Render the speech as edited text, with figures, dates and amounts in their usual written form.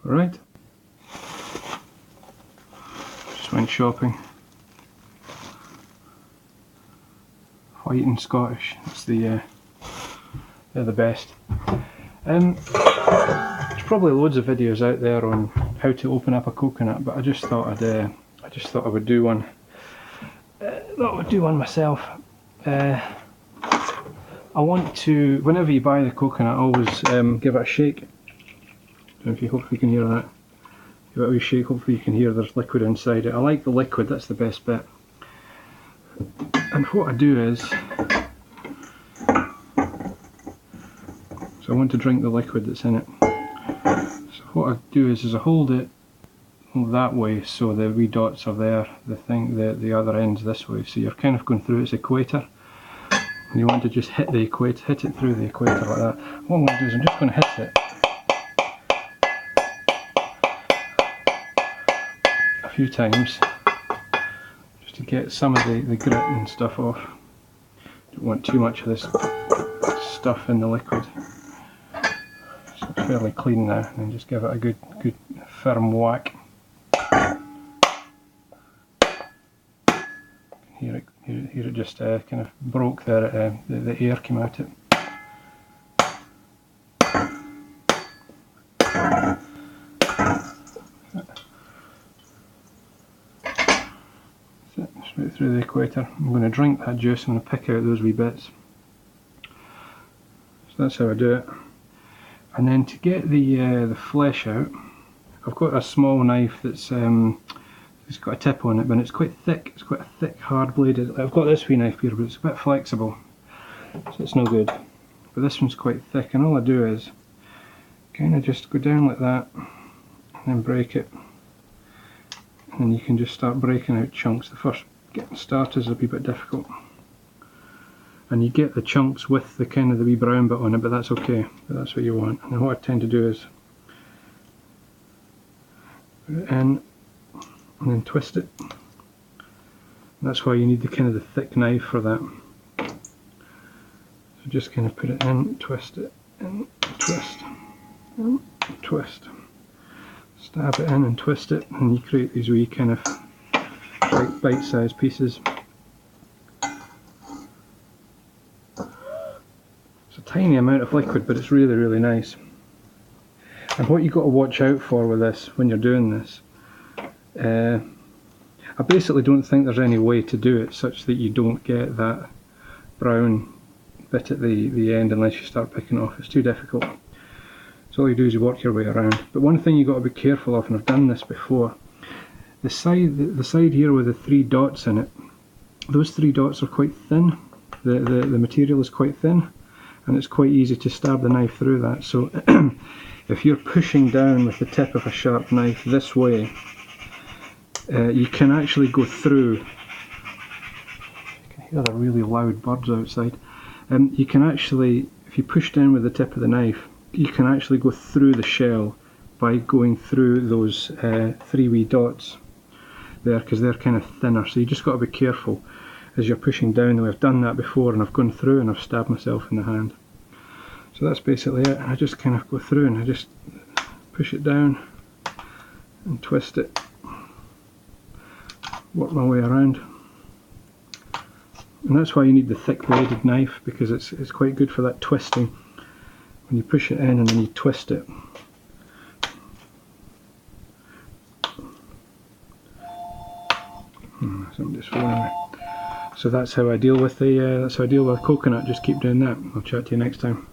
Alright. Just went shopping. White and Scottish. It's they're the best. There's probably loads of videos out there on how to open up a coconut, but I just thought I would do one. Myself. I want to, whenever you buy the coconut, always give it a shake. Hopefully you can hear that. Give it a wee shake. Hopefully you can hear there's liquid inside it. I like the liquid. That's the best bit. And what I do is, so I want to drink the liquid that's in it. So what I do is I hold it that way, so the wee dots are there, the other end's this way, so you're kind of going through its equator, and you want to just hit it through the equator like that. What I'm going to do is I'm just going to hit it a few times, just to get some of the grit and stuff off. Don't want too much of this stuff in the liquid. So it's fairly clean now, and then just give it a good firm whack. Here it just kind of broke there, the air came out it. Straight through the equator. I'm going to drink that juice, I'm going to pick out those wee bits. So that's how I do it. And then to get the flesh out, I've got a small knife that's it's got a tip on it, but it's quite thick. It's quite a thick, hard bladed. I've got this wee knife here, but it's a bit flexible, so it's no good. But this one's quite thick, and all I do is kind of just go down like that, and then break it, and then you can just start breaking out chunks. The first getting started is a wee bit difficult, and you get the chunks with the kind of the wee brown bit on it, but that's okay. But that's what you want. And what I tend to do is put it in, and then twist it. And that's why you need the kind of the thick knife for that. So just kind of put it in, twist it, and twist, and twist. Stab it in and twist it, and you create these wee kind of bite-sized pieces. It's a tiny amount of liquid, but it's really, really nice. And what you've got to watch out for with this, when you're doing this, I basically don't think there's any way to do it such that you don't get that brown bit at the end unless you start picking it off. It's too difficult. So all you do is you work your way around. But one thing you've got to be careful of, and I've done this before, the side here with the 3 dots in it, those 3 dots are quite thin. The material is quite thin, and it's quite easy to stab the knife through that. So if you're pushing down with the tip of a sharp knife this way, you can actually go through. You can hear the really loud birds outside. You can actually, if you push down with the tip of the knife, you can actually go through the shell by going through those 3 wee dots there, because they're kind of thinner. So you just got to be careful as you're pushing down. I've done that before, and I've gone through and I've stabbed myself in the hand. So that's basically it. I just kind of go through and I just push it down and twist it. Work my way around, and that's why you need the thick bladed knife, because it's quite good for that twisting. When you push it in and then you twist it. Something just falling. So that's how I deal with coconut. Just keep doing that. I'll chat to you next time.